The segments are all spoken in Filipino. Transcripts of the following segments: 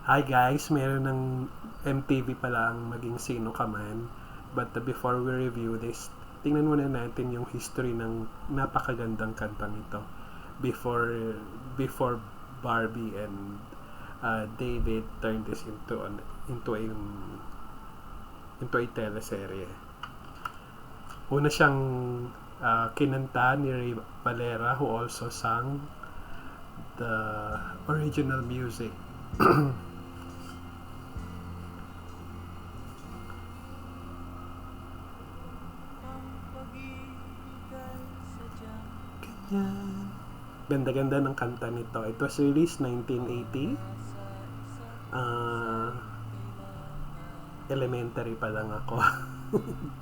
Hi guys, meron ng MTV pala ang Maging Sino Ka Man. But before we review this, tingnan muna natin yung history ng napakagandang kantang ito. Before Barbie and David turned this into a teleserye. Una siyang kinanta ni Ray Valera, who also sang the original music. Ganda-ganda ng kanta nito. It was released 1980. Elementary pa lang ako.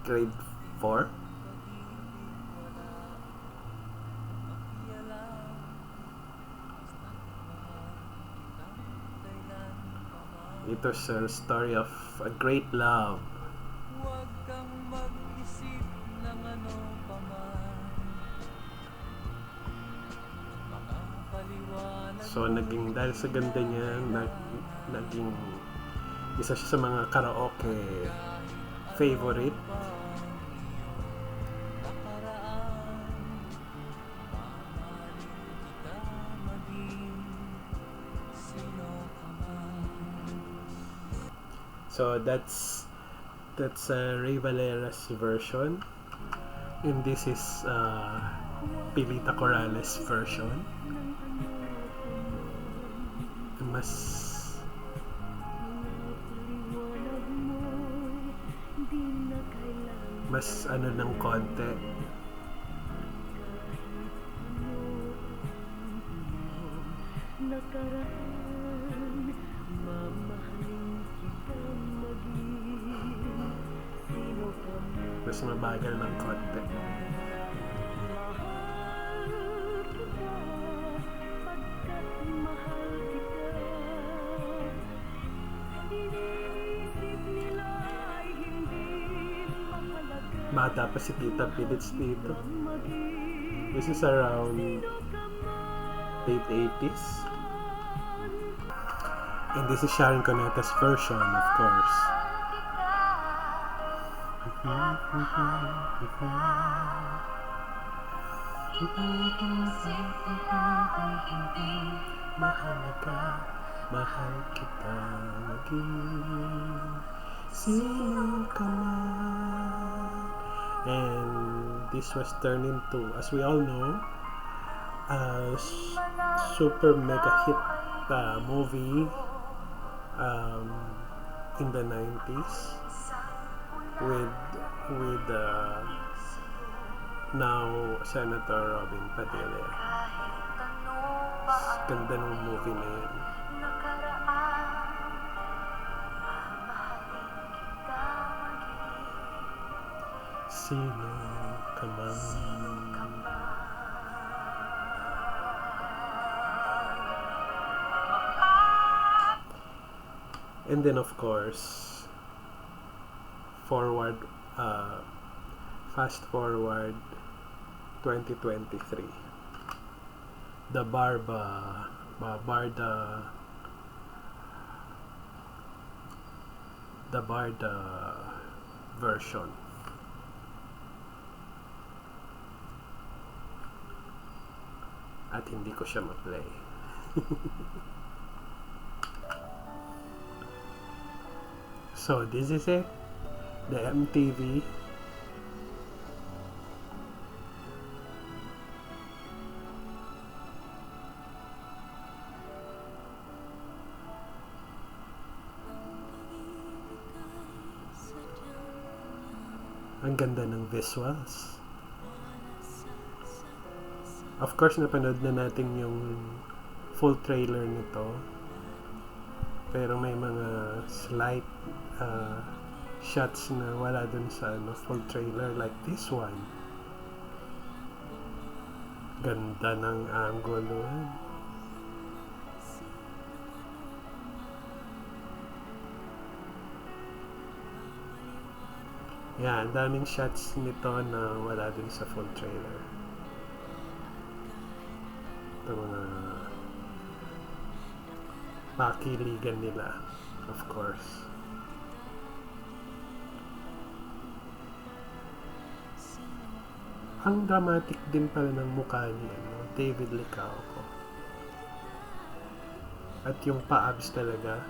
Grade 4. It was a story of a great love. Huwag kang mag-isip ng ano pa man. Makapaliwanag. So dahil sa ganda niya, naging isa siya sa mga karaoke favorite. So that's Ray Valera's version, and this is Pilita Corrales' version. Mas ano ng konti. Mas mabagal ng konti. Bata pa si Tita Pilits dito. This is around late 80s. And this is Sharon Cuneta's version, of course. Mahal kita maging sino ka man. And this was turned into, as we all know, a super mega hit movie in the 90s with now Senator Robin Padilla. Ganda ng movie na yun. Sino ka man. And then of course, fast forward 2023, the Barda version. At hindi ko siya ma-play. So this is it, the MTV. Ang ganda ng visuals. Of course, napanood na natin yung full trailer nito. Pero may mga slight shots na wala dun sa full trailer, like this one. Ganda ng angulo. Yan, daming shots nito na wala dun sa full trailer. Ito mga makiligan nila, of course. Ang dramatic din pala ng mukha ni David Licauco. At yung pa-abs talaga,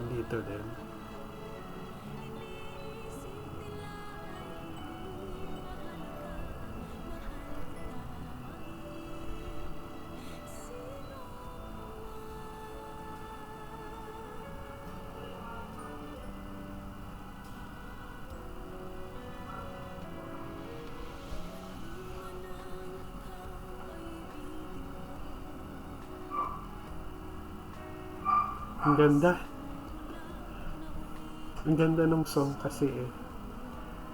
andito din. Ang ganda. Ang ganda ng song kasi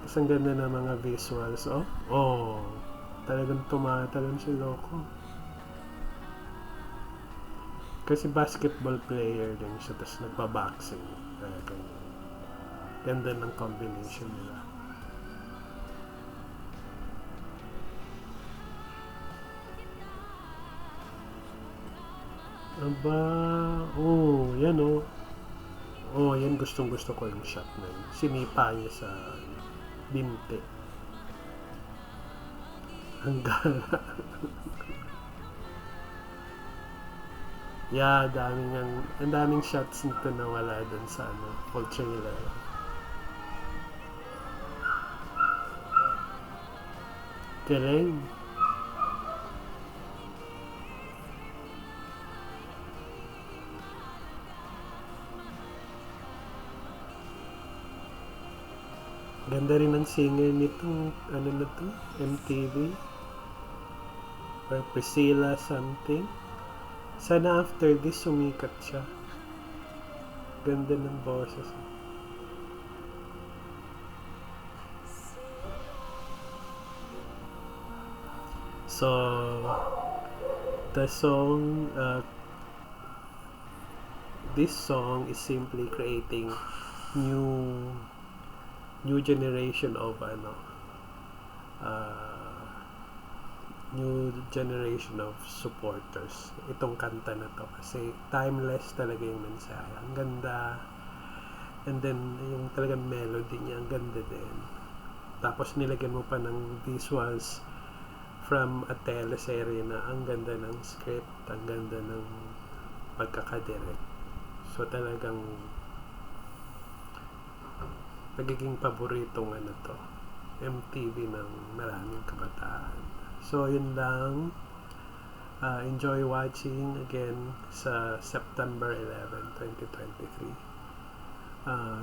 Tapos ang ganda ng mga visuals. Talagang tumatalon si Loco. Kasi basketball player din siya, tapos nagpa-boxing. Ganda ng combination nila. Aba, yan yan, gustong gusto ko yung shot na yun. Sinipa niya sa binte. Ang gala. Yeah, ang daming shots nito na wala dun sa full trailer. Galing. Ganda rin ang singer nito, MTV or Priscilla something. Sana after this sumikat siya. Ganda ng boses. So the song this song is simply creating new generation of new generation of supporters itong kanta na to, kasi timeless talaga yung mensahe. Ang ganda, and then yung talagang melody niya ang ganda din, tapos nilagyan mo pa ng visuals from a teleserye na ang ganda ng script, ang ganda ng pagkakadirect. So talagang nagiging paboritong to MTV ng maraming kabataan. So yun lang, enjoy watching again sa September 11, 2023.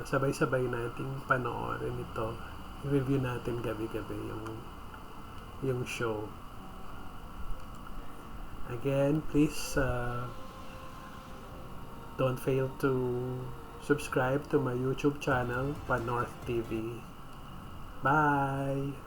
Sabay-sabay nating panoorin ito, review natin gabi-gabi yung show. Again, please don't fail to subscribe to my YouTube channel, Panorth TV. Bye!